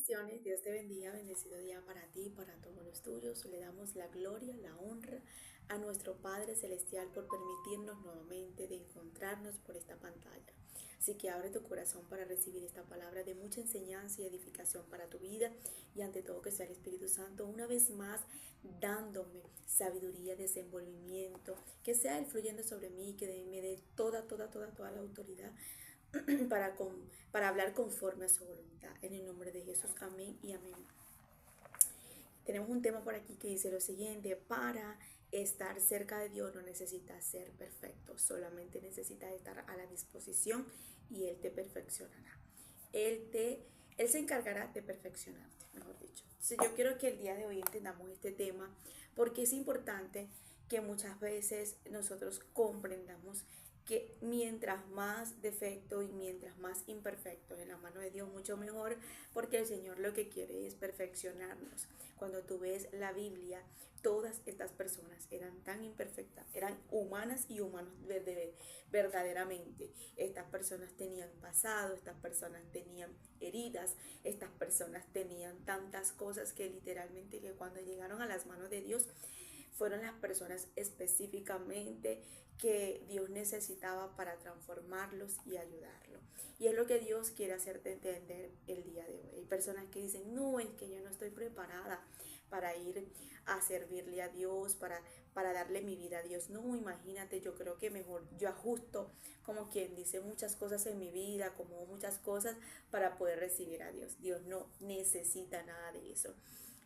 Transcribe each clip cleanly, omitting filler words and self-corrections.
Bendiciones, Dios te bendiga, bendecido día para ti, para todos los tuyos. Le damos la gloria, la honra a nuestro Padre Celestial por permitirnos nuevamente de encontrarnos por esta pantalla. Así que abre tu corazón para recibir esta palabra de mucha enseñanza y edificación para tu vida y ante todo que sea el Espíritu Santo una vez más dándome sabiduría, desenvolvimiento, que sea Él fluyendo sobre mí, que me dé toda la autoridad para, para hablar conforme a su voluntad. En el nombre de Jesús, amén y amén. Tenemos un tema por aquí que dice lo siguiente: para estar cerca de Dios no necesitas ser perfecto, solamente necesitas estar a la disposición y Él te perfeccionará. Él, te, Él se encargará de perfeccionarte, mejor dicho. Entonces, yo quiero que el día de hoy entendamos este tema porque es importante que muchas veces nosotros comprendamos que mientras más defecto y mientras más imperfecto en la mano de Dios, mucho mejor, porque el Señor lo que quiere es perfeccionarnos. Cuando tú ves la Biblia, todas estas personas eran tan imperfectas, eran humanas y humanos verdaderamente. Estas personas tenían pasado, estas personas tenían heridas, estas personas tenían tantas cosas que literalmente que cuando llegaron a las manos de Dios, fueron las personas específicamente que Dios necesitaba para transformarlos y ayudarlos. Y es lo que Dios quiere hacerte entender el día de hoy. Hay personas que dicen, no, es que yo no estoy preparada para ir a servirle a Dios, para darle mi vida a Dios. No, imagínate, yo creo que mejor yo ajusto, como quien dice, muchas cosas en mi vida, como muchas cosas para poder recibir a Dios. Dios no necesita nada de eso.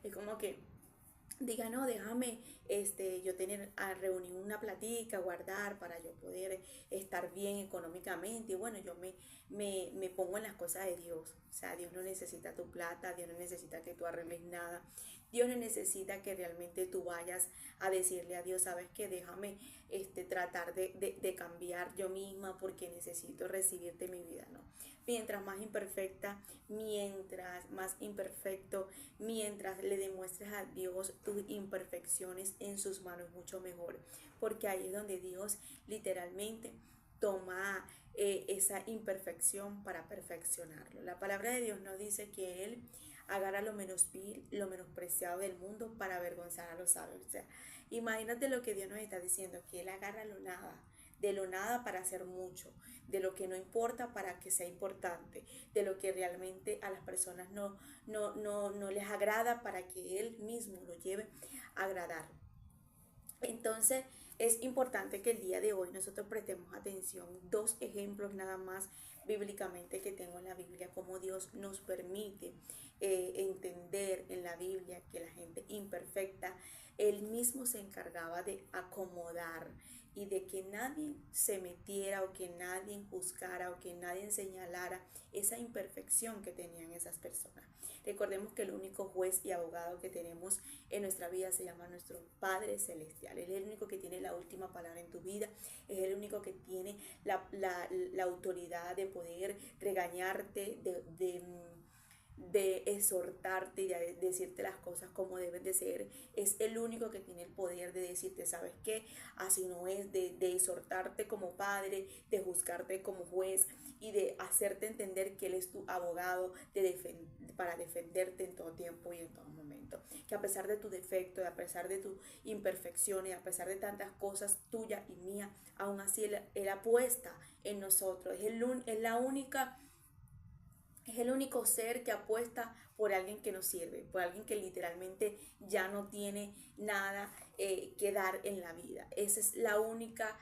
Es como que diga, no, déjame yo tener a reunir una platica, guardar para yo poder estar bien económicamente. Y bueno, yo me pongo en las cosas de Dios. O sea, Dios no necesita tu plata, Dios no necesita que tú arregles nada. Dios no necesita que realmente tú vayas a decirle a Dios, sabes que déjame tratar de cambiar yo misma porque necesito recibirte en mi vida, ¿no? Mientras más imperfecta, mientras más imperfecto, mientras le demuestres a Dios tus imperfecciones en sus manos, mucho mejor, porque ahí es donde Dios literalmente toma esa imperfección para perfeccionarlo. La palabra de Dios nos dice que Él agarra lo menos vil, lo menospreciado del mundo para avergonzar a los sabios. O sea, imagínate lo que Dios nos está diciendo, que Él agarra lo nada, de lo nada para hacer mucho, de lo que no importa para que sea importante, de lo que realmente a las personas no les agrada para que Él mismo lo lleve a agradar. Entonces es importante que el día de hoy nosotros prestemos atención. Dos ejemplos nada más bíblicamente que tengo en la Biblia, como Dios nos permite entender en la Biblia que la gente imperfecta, Él mismo se encargaba de acomodar y de que nadie se metiera o que nadie juzgara o que nadie señalara esa imperfección que tenían esas personas. Recordemos que el único juez y abogado que tenemos en nuestra vida se llama nuestro Padre Celestial. Él es el único que tiene la última palabra en tu vida, es el único que tiene la autoridad de poder regañarte, de exhortarte y de decirte las cosas como deben de ser. Es el único que tiene el poder de decirte, ¿sabes qué? Así no es, de exhortarte como padre, de juzgarte como juez y de hacerte entender que Él es tu abogado para defenderte en todo tiempo y en todo momento. Que a pesar de tu defecto, a pesar de tus imperfecciones, a pesar de tantas cosas tuyas y mías, aún así Él apuesta en nosotros. Es la única... Es el único ser que apuesta por alguien que nos sirve, por alguien que literalmente ya no tiene nada que dar en la vida. Esa es la única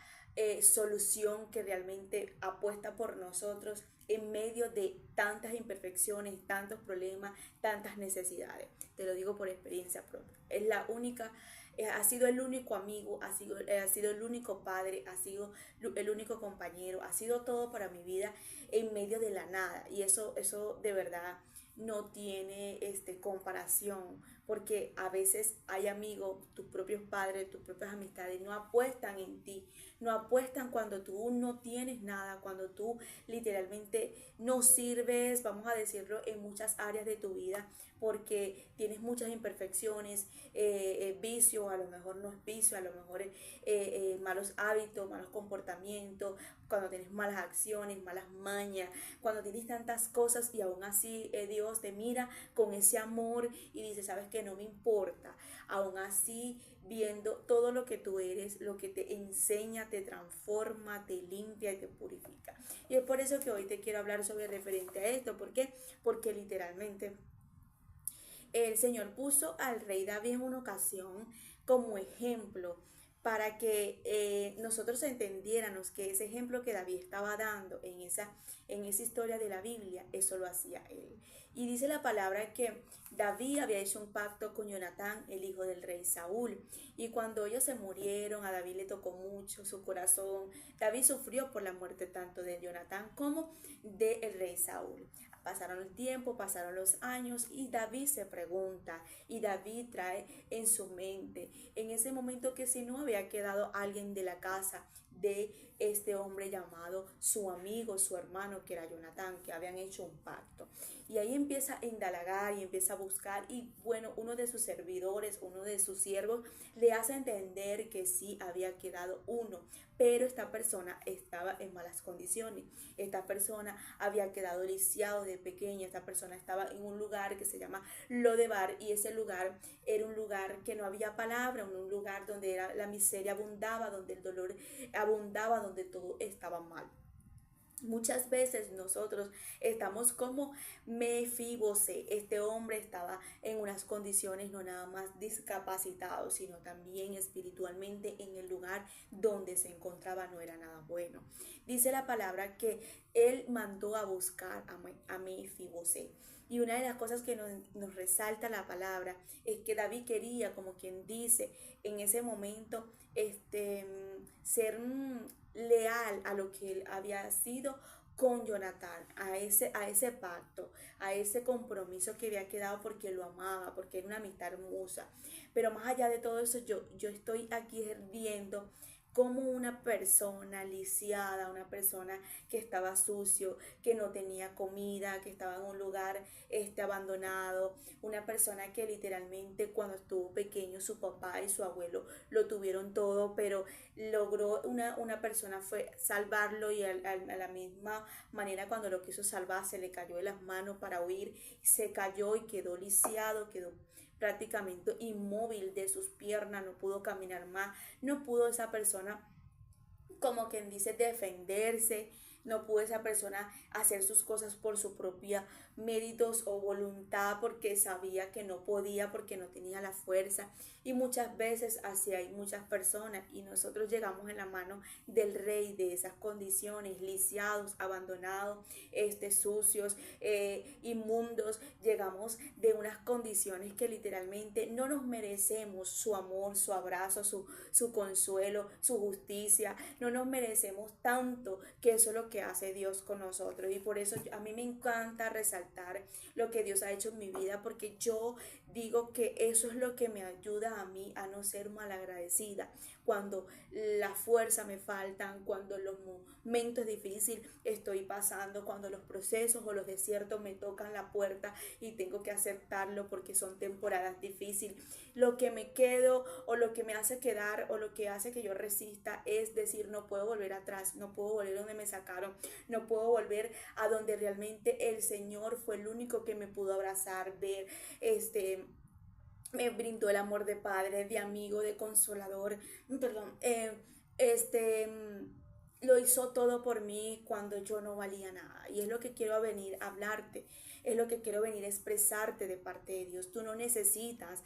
solución que realmente apuesta por nosotros en medio de tantas imperfecciones, tantos problemas, tantas necesidades. Te lo digo por experiencia propia. Es la única, ha sido el único amigo, ha sido el único padre, ha sido el único compañero, ha sido todo para mi vida en medio de la nada. Y eso de verdad no tiene comparación, porque a veces hay amigos, tus propios padres, tus propias amistades no apuestan en ti, no apuestan cuando tú no tienes nada, cuando tú literalmente no sirves, vamos a decirlo, en muchas áreas de tu vida, porque tienes muchas imperfecciones, vicios vicio, a lo mejor no es vicio, a lo mejor es malos hábitos, malos comportamientos, cuando tienes malas acciones, malas mañas, cuando tienes tantas cosas y aún así Dios te mira con ese amor y dice, sabes que no me importa, aún así viendo todo lo que tú eres, lo que te enseña, te transforma, te limpia y te purifica. Y es por eso que hoy te quiero hablar sobre referente a esto. ¿Por qué? Porque literalmente el Señor puso al rey David en una ocasión como ejemplo para que nosotros entendiéramos que ese ejemplo que David estaba dando en esa historia de la Biblia, eso lo hacía él. Y dice la palabra que David había hecho un pacto con Jonatán, el hijo del rey Saúl. Y cuando ellos se murieron, a David le tocó mucho su corazón. David sufrió por la muerte tanto de Jonatán como del rey Saúl. Pasaron el tiempo, pasaron los años y David se pregunta y David trae en su mente en ese momento que si no había quedado alguien de la casa de este hombre llamado su amigo, su hermano que era Jonatán, que habían hecho un pacto. Y ahí empieza a indalagar y empieza a buscar y bueno, uno de sus servidores, uno de sus siervos le hace entender que sí había quedado uno, pero esta persona estaba en malas condiciones. Esta persona había quedado lisiado de pequeña, esta persona estaba en un lugar que se llama Lodebar y ese lugar era un lugar que no había palabra, un lugar donde la miseria abundaba, donde el dolor abundaba, donde todo estaba mal. Muchas veces nosotros estamos como Mefibosé. Este hombre estaba en unas condiciones no nada más discapacitado, sino también espiritualmente en el lugar donde se encontraba no era nada bueno. Dice la palabra que él mandó a buscar a Mefibosé. Y una de las cosas que nos resalta la palabra es que David quería, como quien dice, en ese momento, ser leal a lo que él había sido con Jonatán, a ese pacto, a ese compromiso que había quedado porque lo amaba, porque era una amistad hermosa. Pero más allá de todo eso, yo estoy aquí viendo como una persona lisiada, una persona que estaba sucio, que no tenía comida, que estaba en un lugar abandonado, una persona que literalmente cuando estuvo pequeño su papá y su abuelo lo tuvieron todo, pero logró una persona fue salvarlo y a la misma manera cuando lo quiso salvar se le cayó de las manos para huir, se cayó y quedó lisiado, quedó prácticamente inmóvil de sus piernas, no pudo caminar más, no pudo esa persona, como quien dice, defenderse, no pudo esa persona hacer sus cosas por su propia méritos o voluntad porque sabía que no podía, porque no tenía la fuerza. Y muchas veces así hay muchas personas y nosotros llegamos en la mano del rey de esas condiciones, lisiados, abandonados, sucios, inmundos. Llegamos de unas condiciones que literalmente no nos merecemos su amor, su abrazo, su consuelo, su justicia. No nos merecemos tanto, que eso es lo que hace Dios con nosotros. Y por eso a mí me encanta resaltar lo que Dios ha hecho en mi vida, porque yo digo que eso es lo que me ayuda a mí a no ser malagradecida. Cuando la fuerza me faltan, cuando los momentos difíciles estoy pasando, cuando los procesos o los desiertos me tocan la puerta y tengo que aceptarlo porque son temporadas difíciles. Lo que me quedo o lo que me hace quedar o lo que hace que yo resista es decir, no puedo volver atrás, no puedo volver donde me sacaron, no puedo volver a donde realmente el Señor fue el único que me pudo abrazar, ver, me brindó el amor de padre, de amigo, de consolador, perdón, lo hizo todo por mí cuando yo no valía nada. Y es lo que quiero venir a hablarte, es lo que quiero venir a expresarte de parte de Dios. Tú no necesitas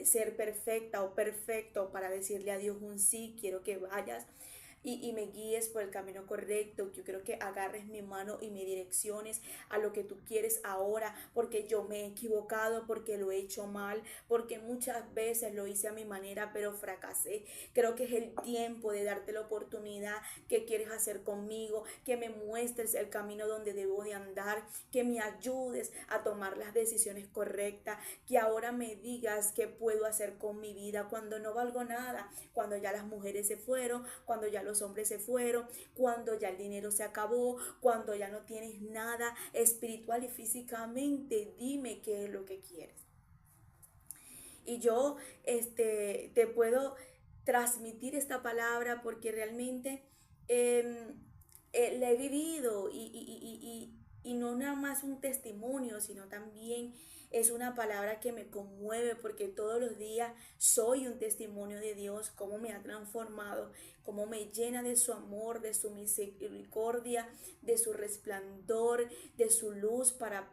ser perfecta o perfecto para decirle a Dios un sí. Quiero que vayas y me guíes por el camino correcto. Yo quiero que agarres mi mano y me direcciones a lo que tú quieres ahora, porque yo me he equivocado, porque lo he hecho mal, porque muchas veces lo hice a mi manera, pero fracasé. Creo que es el tiempo de darte la oportunidad que quieres hacer conmigo, que me muestres el camino donde debo de andar, que me ayudes a tomar las decisiones correctas, que ahora me digas qué puedo hacer con mi vida cuando no valgo nada, cuando ya las mujeres se fueron, cuando ya los hombres se fueron, cuando ya el dinero se acabó, cuando ya no tienes nada espiritual y físicamente. Dime qué es lo que quieres. Y yo te puedo transmitir esta palabra porque realmente la he vivido y no nada más un testimonio, sino también es una palabra que me conmueve porque todos los días soy un testimonio de Dios, cómo me ha transformado, cómo me llena de su amor, de su misericordia, de su resplandor, de su luz para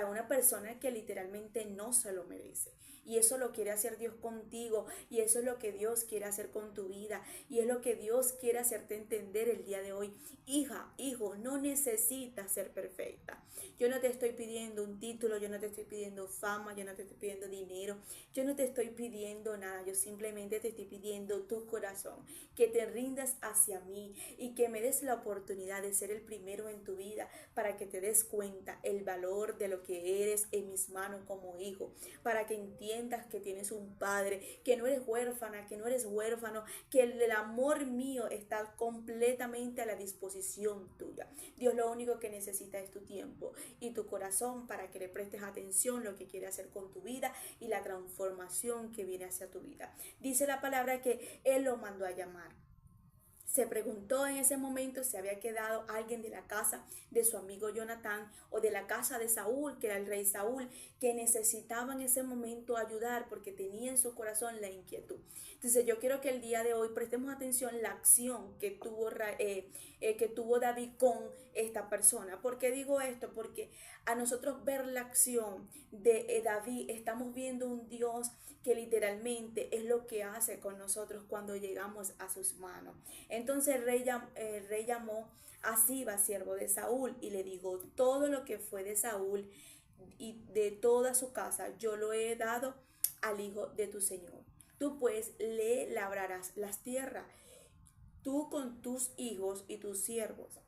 una persona que literalmente no se lo merece. Y eso lo quiere hacer Dios contigo, y eso es lo que Dios quiere hacer con tu vida, y es lo que Dios quiere hacerte entender el día de hoy. Hija, hijo, no necesitas ser perfecta. Yo no te estoy pidiendo un título, yo no te estoy pidiendo fama, yo no te estoy pidiendo dinero, yo no te estoy pidiendo nada, yo simplemente te estoy pidiendo tu corazón, que te rindas hacia mí y que me des la oportunidad de ser el primero en tu vida para que te des cuenta el valor de lo que eres en mis manos como hijo, para que entiendas que tienes un padre, que no eres huérfana, que no eres huérfano, que el amor mío está completamente a la disposición tuya. Dios lo único que necesita es tu tiempo y tu corazón para que le prestes atención a lo que quiere hacer con tu vida y la transformación que viene hacia tu vida. Dice la palabra que Él lo mandó a llamar. Se preguntó en ese momento si había quedado alguien de la casa de su amigo Jonatán o de la casa de Saúl, que era el rey Saúl, que necesitaba en ese momento ayudar porque tenía en su corazón la inquietud. Entonces yo quiero que el día de hoy prestemos atención a la acción que tuvo David con esta persona. ¿Por qué digo esto? Porque a nosotros ver la acción de David estamos viendo un Dios que literalmente es lo que hace con nosotros cuando llegamos a sus manos. Entonces el rey llamó a Siba, siervo de Saúl, y le dijo, todo lo que fue de Saúl y de toda su casa, yo lo he dado al hijo de tu señor. Tú pues le labrarás las tierras, tú con tus hijos y tus siervos.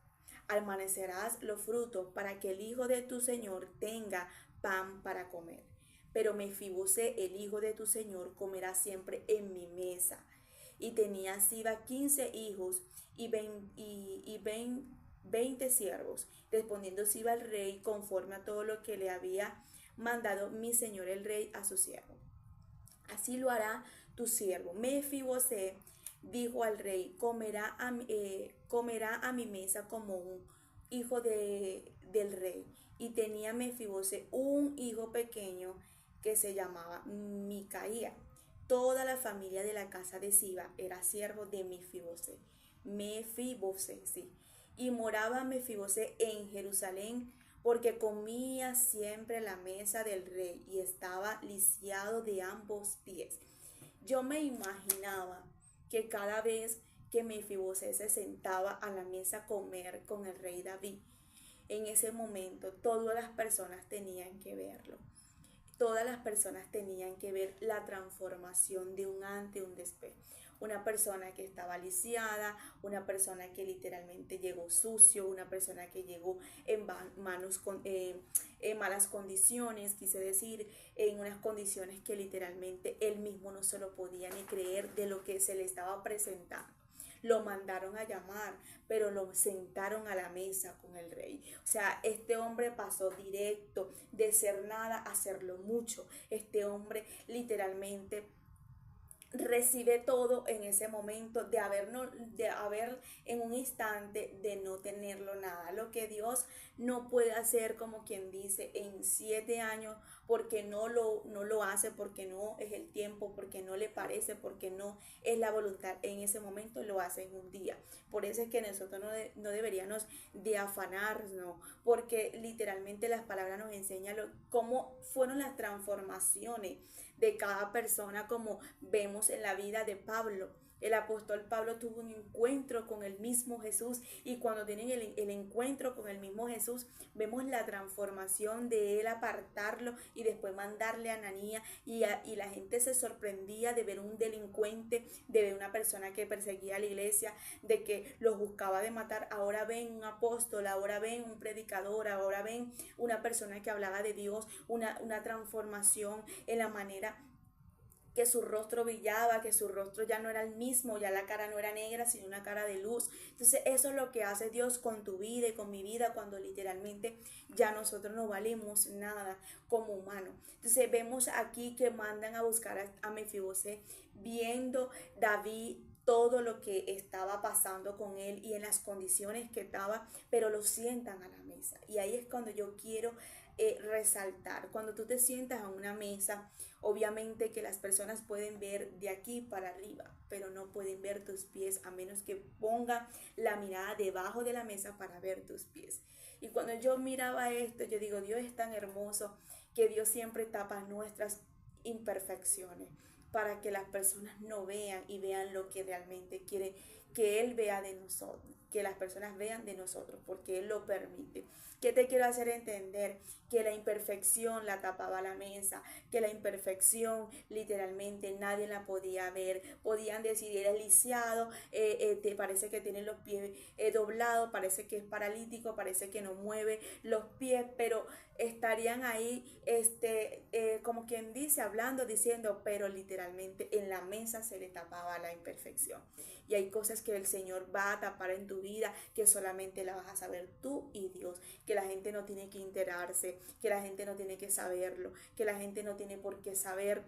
Almacenarás los frutos para que el hijo de tu señor tenga pan para comer. Pero Mefibosé, el hijo de tu señor, comerá siempre en mi mesa. Y tenía Siba 15 hijos y 20 siervos. Respondiendo Siba al rey conforme a todo lo que le había mandado mi señor el rey a su siervo. Así lo hará tu siervo. Mefibosé dijo al rey, comerá a mi mesa como un hijo del rey. Y tenía Mefibosé un hijo pequeño que se llamaba Micaía. Toda la familia de la casa de Siba era siervo de Mefibosé. Mefibosé, sí. Y moraba Mefibosé en Jerusalén porque comía siempre la mesa del rey y estaba lisiado de ambos pies. Yo me imaginaba que cada vez que Mefibosé se sentaba a la mesa a comer con el rey David, en ese momento todas las personas tenían que verlo. Todas las personas tenían que ver la transformación de un antes y un después. Una persona que estaba lisiada, una persona que literalmente llegó sucio, una persona que llegó en malas condiciones, quise decir, en unas condiciones que literalmente él mismo no se lo podía ni creer de lo que se le estaba presentando. Lo mandaron a llamar, pero lo sentaron a la mesa con el rey. O sea, este hombre pasó directo de ser nada a hacerlo mucho. Este hombre literalmente recibe todo en ese momento de haber en un instante de no tenerlo nada. Lo que Dios no puede hacer, como quien dice, en 7 años, porque no lo hace, porque no es el tiempo, porque no le parece, porque no es la voluntad. En ese momento lo hace en un día. Por eso es que nosotros no deberíamos de afanarnos, porque literalmente las palabras nos enseñan cómo fueron las transformaciones de cada persona, como vemos en la vida de Pablo. El apóstol Pablo tuvo un encuentro con el mismo Jesús y cuando tienen el encuentro con el mismo Jesús, vemos la transformación de él apartarlo y después mandarle a Ananías y la gente se sorprendía de ver un delincuente, de ver una persona que perseguía a la iglesia, de que los buscaba de matar. Ahora ven un apóstol, ahora ven un predicador, ahora ven una persona que hablaba de Dios, una transformación en la manera que su rostro brillaba, que su rostro ya no era el mismo, ya la cara no era negra, sino una cara de luz. Entonces eso es lo que hace Dios con tu vida y con mi vida cuando literalmente ya nosotros no valemos nada como humanos. Entonces vemos aquí que mandan a buscar a Mefibosé, viendo David todo lo que estaba pasando con él y en las condiciones que estaba, pero lo sientan a la mesa. Y ahí es cuando yo quiero resaltar, cuando tú te sientas a una mesa, obviamente que las personas pueden ver de aquí para arriba, pero no pueden ver tus pies a menos que pongan la mirada debajo de la mesa para ver tus pies. Y cuando yo miraba esto, yo digo, Dios es tan hermoso que Dios siempre tapa nuestras imperfecciones para que las personas no vean y vean lo que realmente quiere que Él vea de nosotros, que las personas vean de nosotros, porque Él lo permite. ¿Qué te quiero hacer entender? Que la imperfección la tapaba la mesa, que la imperfección literalmente nadie la podía ver. Podían decir, eres lisiado, te parece que tiene los pies doblados, parece que es paralítico, parece que no mueve los pies, pero estarían ahí, como quien dice, hablando, diciendo, pero literalmente en la mesa se le tapaba la imperfección. Y hay cosas que el Señor va a tapar en tu vida que solamente la vas a saber tú y Dios, que la gente no tiene que enterarse, que la gente no tiene que saberlo, que la gente no tiene por qué saber,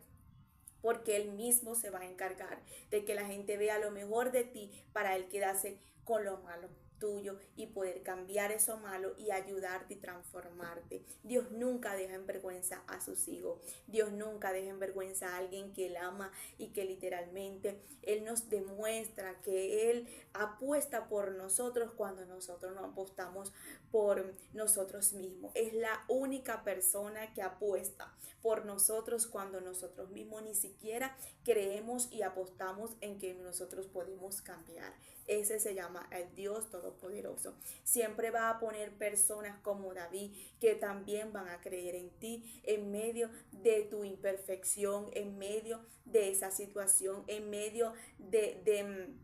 porque Él mismo se va a encargar de que la gente vea lo mejor de ti para Él quedarse con lo malo tuyo y poder cambiar eso malo y ayudarte y transformarte. Dios nunca deja en vergüenza a sus hijos. Dios nunca deja en vergüenza a alguien que Él ama y que literalmente Él nos demuestra que Él apuesta por nosotros cuando nosotros no apostamos por nosotros mismos. Es la única persona que apuesta por nosotros cuando nosotros mismos ni siquiera creemos y apostamos en que nosotros podemos cambiar. Ese se llama el Dios Todopoderoso. Siempre va a poner personas como David que también van a creer en ti en medio de tu imperfección, en medio de esa situación, en medio de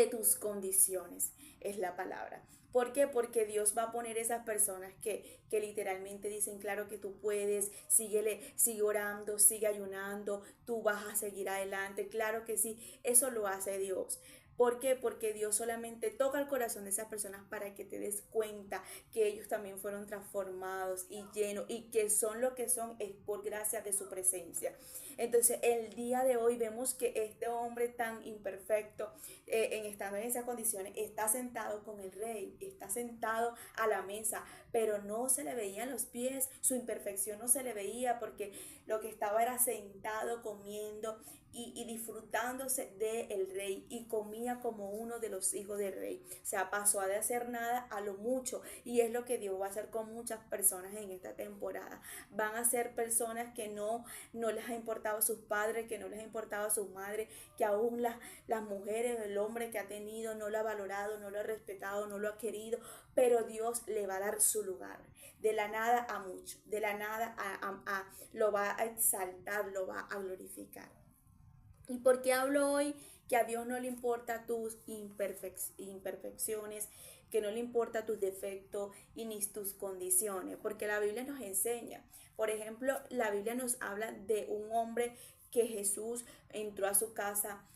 tus condiciones, es la palabra. ¿Por qué? Porque Dios va a poner esas personas que literalmente dicen, claro que tú puedes, sigue orando, sigue ayunando, tú vas a seguir adelante, claro que sí, eso lo hace Dios. ¿Por qué? Porque Dios solamente toca el corazón de esas personas para que te des cuenta que ellos también fueron transformados y llenos y que son lo que son es por gracia de su presencia. Entonces el día de hoy vemos que este hombre tan imperfecto, estando en esas condiciones, está sentado con el rey, está sentado a la mesa, pero no se le veían los pies, su imperfección no se le veía porque lo que estaba era sentado comiendo y disfrutándose del rey y comía como uno de los hijos del rey. O sea, pasó a de hacer nada a lo mucho y es lo que Dios va a hacer con muchas personas en esta temporada. Van a ser personas que no les ha importado a sus padres, que no les ha importado a sus madres, que aún las mujeres, el hombre que ha tenido no lo ha valorado, no lo ha respetado, no lo ha querido, pero Dios le va a dar su lugar. De la nada a mucho, de la nada lo va a exaltar, lo va a glorificar. ¿Y por qué hablo hoy? Que a Dios no le importa tus imperfecciones, que no le importa tus defectos y ni tus condiciones, porque la Biblia nos enseña. Por ejemplo, la Biblia nos habla de un hombre que Jesús entró a su casa,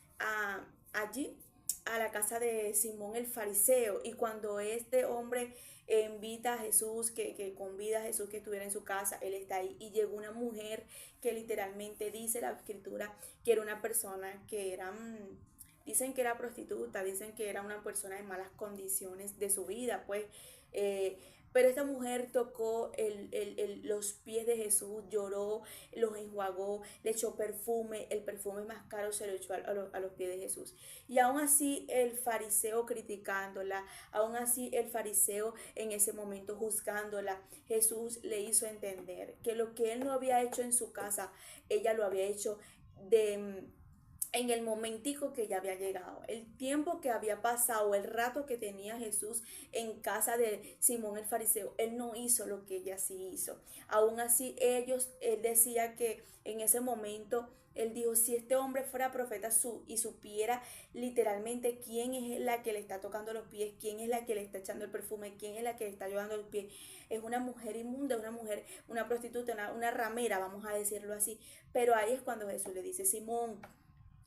allí, a la casa de Simón el fariseo, y cuando este hombre invita a Jesús, que convida a Jesús que estuviera en su casa, él está ahí y llegó una mujer que literalmente dice la escritura que era una persona que era, dicen que era prostituta, dicen que era una persona en malas condiciones de su vida, pues, pero esta mujer tocó los pies de Jesús, lloró, los enjuagó, le echó perfume, el perfume más caro se lo echó a los pies de Jesús. Y aún así el fariseo criticándola, aún así el fariseo en ese momento juzgándola, Jesús le hizo entender que lo que él no había hecho en su casa, ella lo había hecho en el momentico que ya había llegado, el tiempo que había pasado, el rato que tenía Jesús en casa de Simón el fariseo, él no hizo lo que ella sí hizo. Aún así él decía que en ese momento Él dijo, si este hombre fuera profeta y supiera literalmente quién es la que le está tocando los pies, quién es la que le está echando el perfume, quién es la que le está llevando los pies, es una mujer inmunda, una mujer, una prostituta, una ramera, vamos a decirlo así. Pero ahí es cuando Jesús le dice, Simón,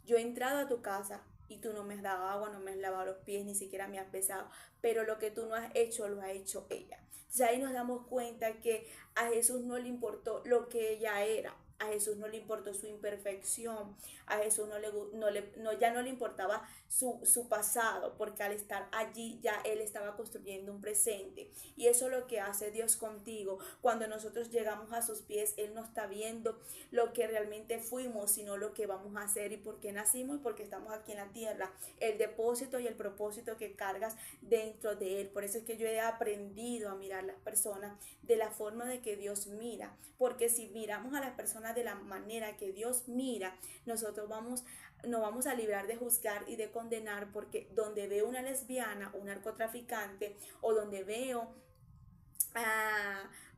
yo he entrado a tu casa y tú no me has dado agua, no me has lavado los pies, ni siquiera me has besado, pero lo que tú no has hecho, lo ha hecho ella. Entonces ahí nos damos cuenta que a Jesús no le importó lo que ella era, a Jesús no le importó su imperfección, a Jesús ya no le importaba su pasado, porque al estar allí ya Él estaba construyendo un presente. Y eso es lo que hace Dios contigo. Cuando nosotros llegamos a sus pies, Él no está viendo lo que realmente fuimos, sino lo que vamos a hacer y por qué nacimos y por qué estamos aquí en la tierra. El depósito y el propósito que cargas dentro de Él. Por eso es que yo he aprendido a mirar las personas de la forma de que Dios mira, porque si miramos a las personas de la manera que Dios mira, nosotros nos vamos a librar de juzgar y de condenar, porque donde veo una lesbiana, un narcotraficante, o donde veo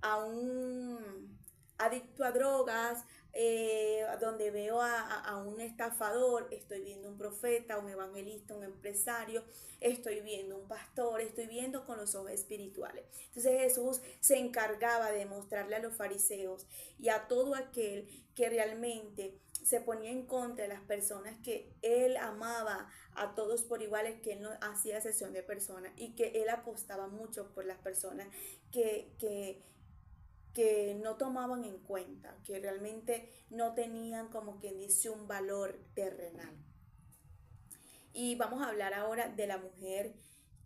a un adicto a drogas, donde veo a un estafador, estoy viendo un profeta, un evangelista, un empresario, estoy viendo un pastor, estoy viendo con los ojos espirituales. Entonces Jesús se encargaba de mostrarle a los fariseos y a todo aquel que realmente se ponía en contra de las personas que él amaba a todos por iguales, que él no hacía excepción de personas y que él apostaba mucho por las personas que no tomaban en cuenta, que realmente no tenían, como quien dice, un valor terrenal. Y vamos a hablar ahora de la mujer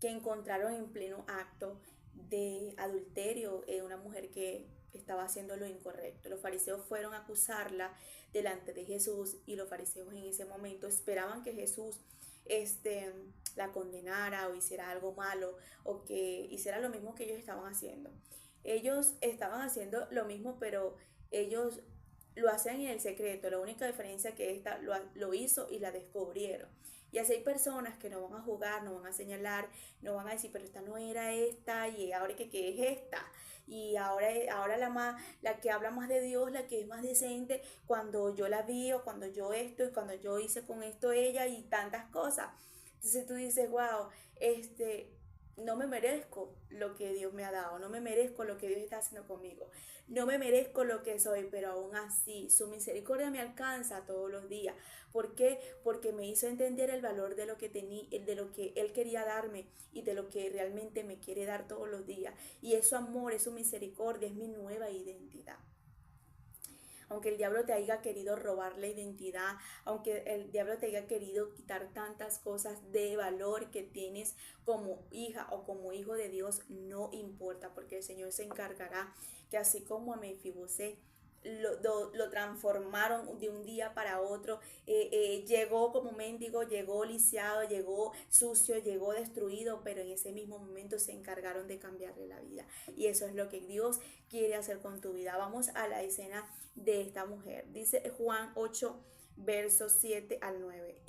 que encontraron en pleno acto de adulterio, una mujer que estaba haciendo lo incorrecto. Los fariseos fueron a acusarla delante de Jesús y los fariseos en ese momento esperaban que Jesús la condenara o hiciera algo malo o que hiciera lo mismo que ellos estaban haciendo. Ellos estaban haciendo lo mismo, pero ellos lo hacían en el secreto. La única diferencia es que esta lo hizo y la descubrieron. Y así hay personas que no van a jugar, no van a señalar, no van a decir, pero esta no era esta, y ahora que es esta. Y ahora la que habla más de Dios, la que es más decente, cuando yo la vi o cuando yo esto y cuando yo hice con esto ella y tantas cosas. Entonces tú dices, wow, no me merezco lo que Dios me ha dado, no me merezco lo que Dios está haciendo conmigo, no me merezco lo que soy, pero aún así su misericordia me alcanza todos los días. ¿Por qué? Porque me hizo entender el valor de lo que tenía, de lo que Él quería darme y de lo que realmente me quiere dar todos los días. Y es su amor, es su misericordia, es mi nueva identidad. Aunque el diablo te haya querido robar la identidad, aunque el diablo te haya querido quitar tantas cosas de valor que tienes como hija o como hijo de Dios, no importa, porque el Señor se encargará que así como a Mefiboset lo transformaron de un día para otro, llegó como mendigo, llegó lisiado, llegó sucio, llegó destruido, pero en ese mismo momento se encargaron de cambiarle la vida. Y eso es lo que Dios quiere hacer con tu vida. Vamos a la escena de esta mujer. Dice Juan 8, versos 7 al 9.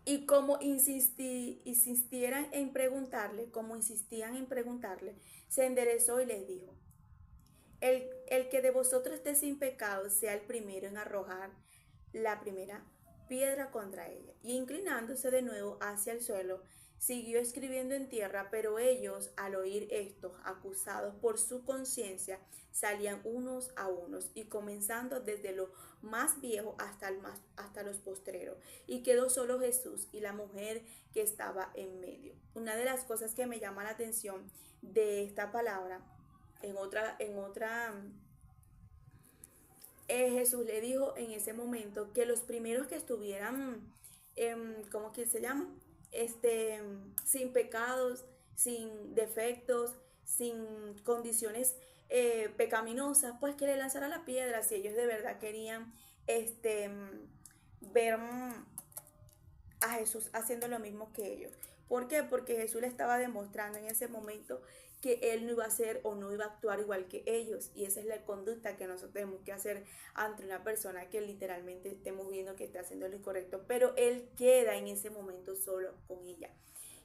Y como insistían en preguntarle, se enderezó y les dijo, el que de vosotros esté sin pecado sea el primero en arrojar la primera piedra contra ella. Y inclinándose de nuevo hacia el suelo, siguió escribiendo en tierra, pero ellos, al oír esto, acusados por su conciencia, salían unos a unos, y comenzando desde lo más viejo hasta los postreros. Y quedó solo Jesús y la mujer que estaba en medio. Una de las cosas que me llama la atención de esta palabra, Jesús le dijo en ese momento que los primeros que estuvieran, ¿cómo que se llama? Sin pecados, sin defectos, sin condiciones pecaminosas, pues que le lanzara la piedra si ellos de verdad querían ver a Jesús haciendo lo mismo que ellos. ¿Por qué? Porque Jesús le estaba demostrando en ese momento que Él no iba a hacer o no iba a actuar igual que ellos. Y esa es la conducta que nosotros tenemos que hacer ante una persona que literalmente estemos viendo que está haciendo lo incorrecto. Pero Él queda en ese momento solo con ella.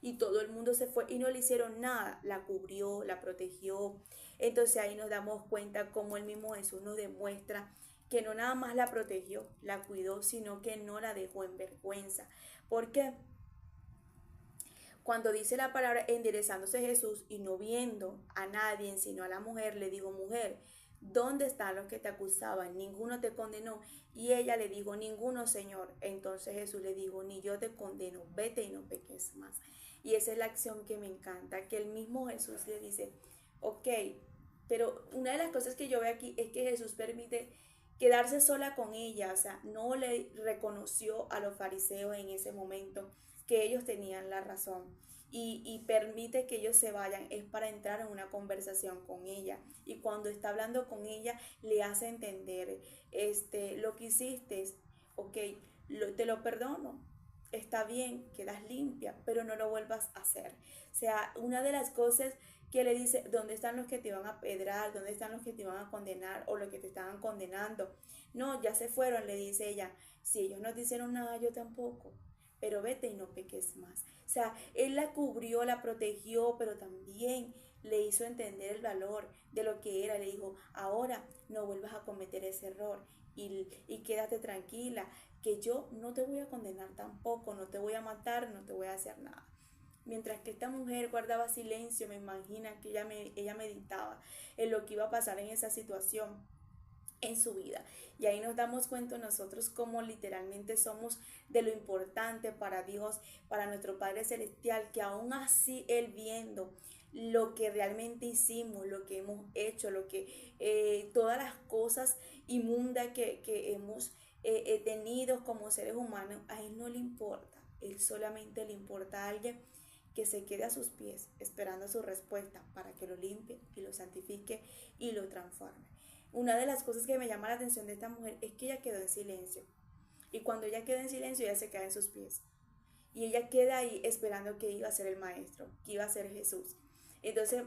Y todo el mundo se fue y no le hicieron nada. La cubrió, la protegió. Entonces ahí nos damos cuenta cómo el mismo Jesús nos demuestra que no nada más la protegió, la cuidó, sino que no la dejó en vergüenza. ¿Por qué? Cuando dice la palabra enderezándose Jesús y no viendo a nadie, sino a la mujer, le dijo, mujer, ¿dónde están los que te acusaban? Ninguno te condenó. Y ella le dijo, ninguno, Señor. Entonces Jesús le dijo, ni yo te condeno, vete y no peques más. Y esa es la acción que me encanta, que el mismo Jesús le dice, ok, pero una de las cosas que yo veo aquí es que Jesús permite quedarse sola con ella, o sea, no le reconoció a los fariseos en ese momento que ellos tenían la razón y permite que ellos se vayan, es para entrar en una conversación con ella. Y cuando está hablando con ella, le hace entender, lo que hiciste, ok, te lo perdono, está bien, quedas limpia, pero no lo vuelvas a hacer. O sea, una de las cosas que le dice, ¿dónde están los que te iban a pedrar? ¿Dónde están los que te iban a condenar o los que te estaban condenando? No, ya se fueron, le dice ella. Si ellos no te hicieron nada, yo tampoco. Pero vete y no peques más. O sea, él la cubrió, la protegió, pero también le hizo entender el valor de lo que era. Le dijo, ahora no vuelvas a cometer ese error y quédate tranquila, que yo no te voy a condenar tampoco, no te voy a matar, no te voy a hacer nada. Mientras que esta mujer guardaba silencio, me imagina que ella meditaba en lo que iba a pasar en esa situación en su vida. Y ahí nos damos cuenta nosotros cómo literalmente somos de lo importante para Dios, para nuestro Padre Celestial, que aún así Él viendo lo que realmente hicimos, lo que hemos hecho, lo que todas las cosas inmundas que hemos tenido como seres humanos, a Él no le importa. Él solamente le importa a alguien que se quede a sus pies esperando su respuesta para que lo limpie y lo santifique y lo transforme. Una de las cosas que me llama la atención de esta mujer es que ella quedó en silencio. Y cuando ella queda en silencio, ella se queda en sus pies. Y ella queda ahí esperando que iba a ser el maestro, que iba a ser Jesús. Entonces,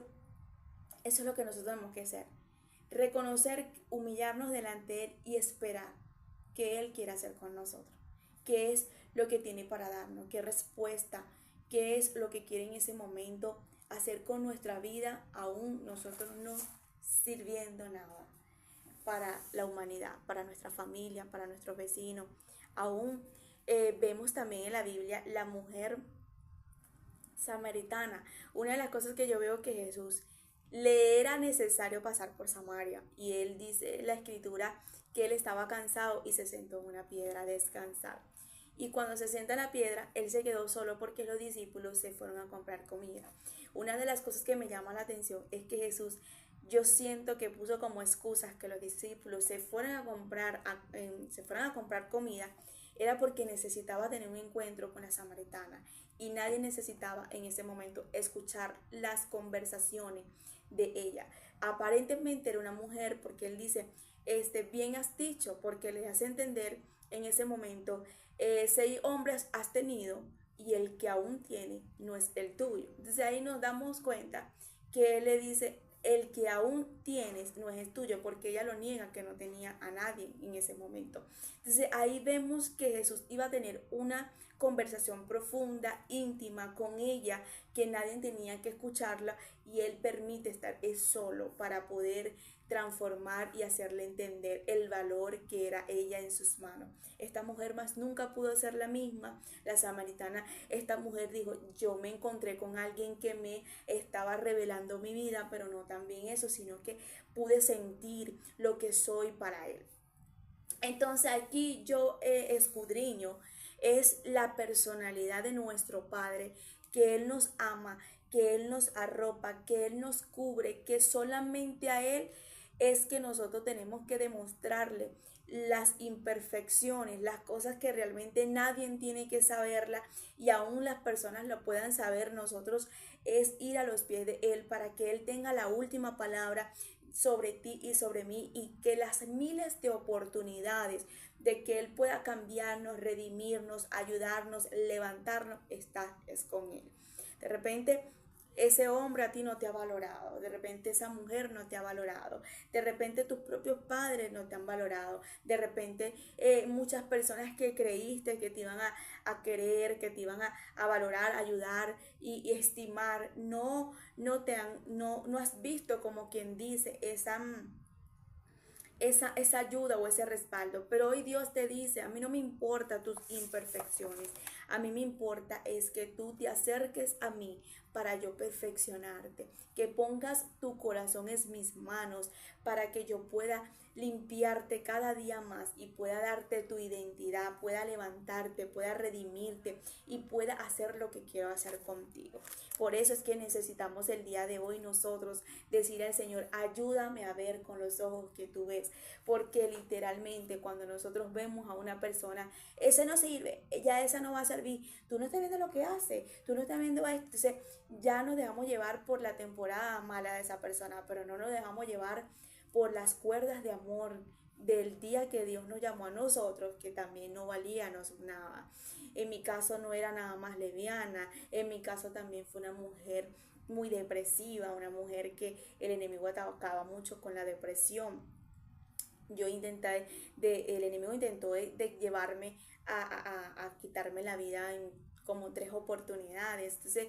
eso es lo que nosotros tenemos que hacer. Reconocer, humillarnos delante de Él y esperar que Él quiera hacer con nosotros. ¿Qué es lo que tiene para darnos? ¿Qué respuesta? ¿Qué es lo que quiere en ese momento hacer con nuestra vida, aún nosotros no sirviendo nada para la humanidad, para nuestra familia, para nuestros vecinos? Aún vemos también en la Biblia la mujer samaritana. Una de las cosas que yo veo que Jesús le era necesario pasar por Samaria, y él dice en la escritura que él estaba cansado y se sentó en una piedra a descansar. Y cuando se sienta en la piedra, él se quedó solo porque los discípulos se fueron a comprar comida. Una de las cosas que me llama la atención es que Jesús, yo siento que puso como excusas que los discípulos se fueran a comprar comida, era porque necesitaba tener un encuentro con la samaritana, y nadie necesitaba en ese momento escuchar las conversaciones de ella. Aparentemente era una mujer, porque él dice, bien has dicho, porque le hace entender en ese momento, 6 hombres has tenido y el que aún tiene no es el tuyo. Entonces ahí nos damos cuenta que él le dice, el que aún tienes no es el tuyo, porque ella lo niega, que no tenía a nadie en ese momento. Entonces ahí vemos que Jesús iba a tener una conversación profunda, íntima con ella, que nadie tenía que escucharla, y él permite estar solo para poder transformar y hacerle entender el valor que era ella en sus manos. Esta mujer más nunca pudo ser la misma, la samaritana. Esta mujer dijo, yo me encontré con alguien que me estaba revelando mi vida, pero no también eso, sino que pude sentir lo que soy para él. Entonces aquí yo escudriño es la personalidad de nuestro Padre, que Él nos ama, que Él nos arropa, que Él nos cubre, que solamente a Él es que nosotros tenemos que demostrarle las imperfecciones, las cosas que realmente nadie tiene que saberla, y aún las personas lo puedan saber. Nosotros es ir a los pies de Él para que Él tenga la última palabra sobre ti y sobre mí, y que las miles de oportunidades de que Él pueda cambiarnos, redimirnos, ayudarnos, levantarnos, es con Él. De repente ese hombre a ti no te ha valorado, de repente esa mujer no te ha valorado, de repente tus propios padres no te han valorado, de repente muchas personas que creíste que te iban a querer, que te iban a valorar, ayudar y estimar, no has visto, como quien dice, esa ayuda o ese respaldo. Pero hoy Dios te dice, a mí no me importa tus imperfecciones, a mí me importa es que tú te acerques a mí para yo perfeccionarte, que pongas tu corazón en mis manos para que yo pueda limpiarte cada día más y pueda darte tu identidad, pueda levantarte, pueda redimirte y pueda hacer lo que quiero hacer contigo. Por eso es que necesitamos el día de hoy nosotros decir al Señor, ayúdame a ver con los ojos que tú ves, porque literalmente cuando nosotros vemos a una persona, ese no sirve, ya esa no va a servir, tú no estás viendo lo que hace, tú no estás viendo esto. Entonces ya nos dejamos llevar por la temporada mala de esa persona, pero no nos dejamos llevar por las cuerdas de amor del día que Dios nos llamó a nosotros, que también no valíamos nada. En mi caso no era nada más leviana, en mi caso también fue una mujer muy depresiva, una mujer que el enemigo atacaba mucho con la depresión. El enemigo intentó de llevarme a quitarme la vida en como 3 oportunidades. Entonces,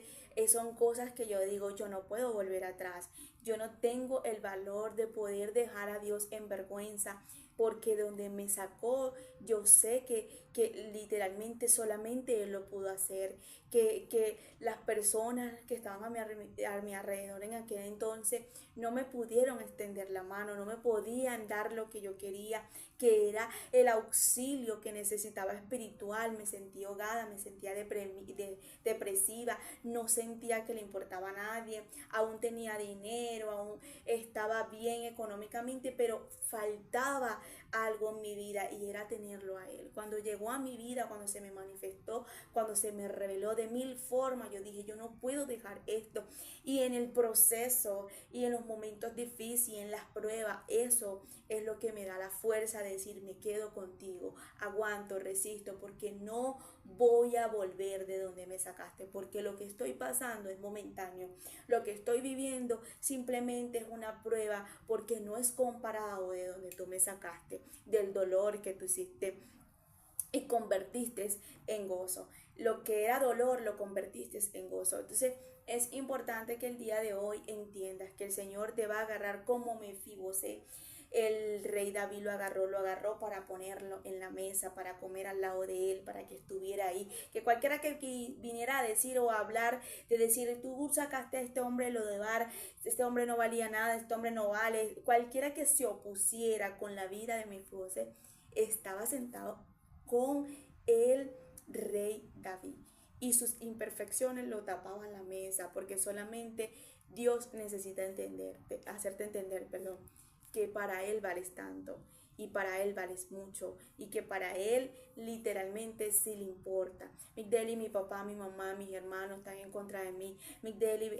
son cosas que yo digo, yo no puedo volver atrás. Yo no tengo el valor de poder dejar a Dios en vergüenza, porque donde me sacó, yo sé que literalmente solamente Él lo pudo hacer, que las personas que estaban a mi alrededor en aquel entonces no me pudieron extender la mano, no me podían dar lo que yo quería, que era el auxilio que necesitaba espiritual. Me sentía ahogada, me sentía depresiva, no sentía que le importaba a nadie, aún tenía dinero, aún estaba bien económicamente, pero faltaba algo en mi vida y era tenerlo a Él. Cuando llegó a mi vida, cuando se me manifestó, cuando se me reveló de mil formas, yo dije, yo no puedo dejar esto. Y en el proceso y en los momentos difíciles, en las pruebas, eso es lo que me da la fuerza de decir, me quedo contigo, aguanto, resisto, porque no voy a volver de donde me sacaste, porque lo que estoy pasando es momentáneo, lo que estoy viviendo simplemente es una prueba, porque no es comparado de donde tú me sacaste, del dolor que tú hiciste y convertiste en gozo. Lo que era dolor lo convertiste en gozo. Entonces es importante que el día de hoy entiendas que el Señor te va a agarrar como Mefibosé. El rey David lo agarró para ponerlo en la mesa, para comer al lado de él, para que estuviera ahí. Que cualquiera que viniera a decir o a hablar, de decir, tú sacaste a este hombre lo de bar, este hombre no valía nada, este hombre no vale. Cualquiera que se opusiera con la vida de Mefibosé estaba sentado con el rey David. Y sus imperfecciones lo tapaban la mesa, porque solamente Dios necesita hacerte entender, perdón, que para Él vales tanto y para Él vales mucho y que para Él literalmente sí le importa. Migdeli, mi papá, mi mamá, mis hermanos están en contra de mí. Migdeli,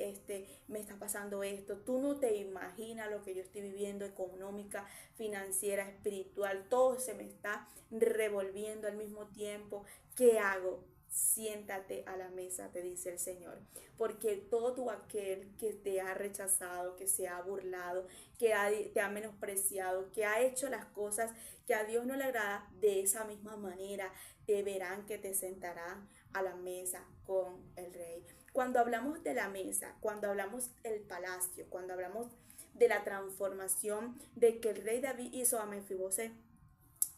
me está pasando esto. Tú no te imaginas lo que yo estoy viviendo, económica, financiera, espiritual. Todo se me está revolviendo al mismo tiempo. ¿Qué hago? Siéntate a la mesa, te dice el Señor, porque todo aquel que te ha rechazado, que se ha burlado, te ha menospreciado, que ha hecho las cosas que a Dios no le agrada, de esa misma manera te verán que te sentarán a la mesa con el rey. Cuando hablamos de la mesa, cuando hablamos del palacio, cuando hablamos de la transformación de que el rey David hizo a Mefibosé,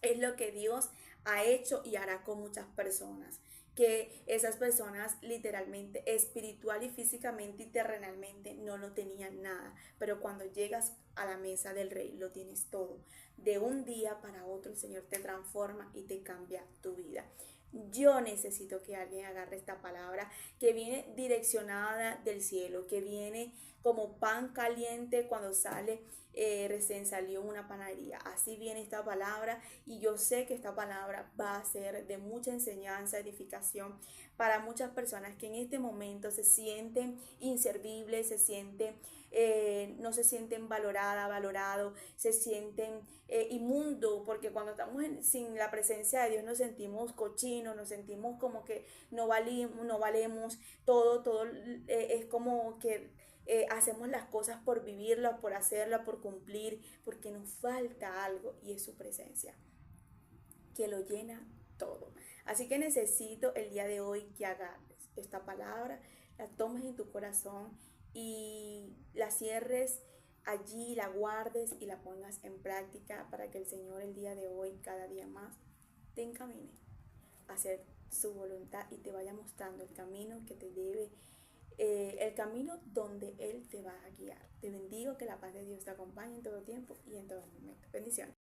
es lo que Dios ha hecho y hará con muchas personas, que esas personas literalmente, espiritual y físicamente y terrenalmente no lo tenían nada, pero cuando llegas a la mesa del rey lo tienes todo. De un día para otro el Señor te transforma y te cambia tu vida. Yo necesito que alguien agarre esta palabra que viene direccionada del cielo, que viene como pan caliente cuando sale, recién salió una panadería. Así viene esta palabra y yo sé que esta palabra va a ser de mucha enseñanza, edificación para muchas personas que en este momento se sienten inservibles, no se sienten valorados, se sienten inmundo, porque cuando estamos sin la presencia de Dios nos sentimos cochinos, nos sentimos como que no valemos, todo es como que hacemos las cosas por vivirlas, por hacerlas, por cumplir, porque nos falta algo y es su presencia, que lo llena todo. Así que necesito el día de hoy que agarres esta palabra, la tomes en tu corazón y la cierres allí la guardes y la pongas en práctica para que el Señor el día de hoy, cada día más, te encamine a hacer su voluntad y te vaya mostrando el camino que te debe, el camino donde Él te va a guiar. Te bendigo, que la paz de Dios te acompañe en todo tiempo y en todo momento. Bendiciones.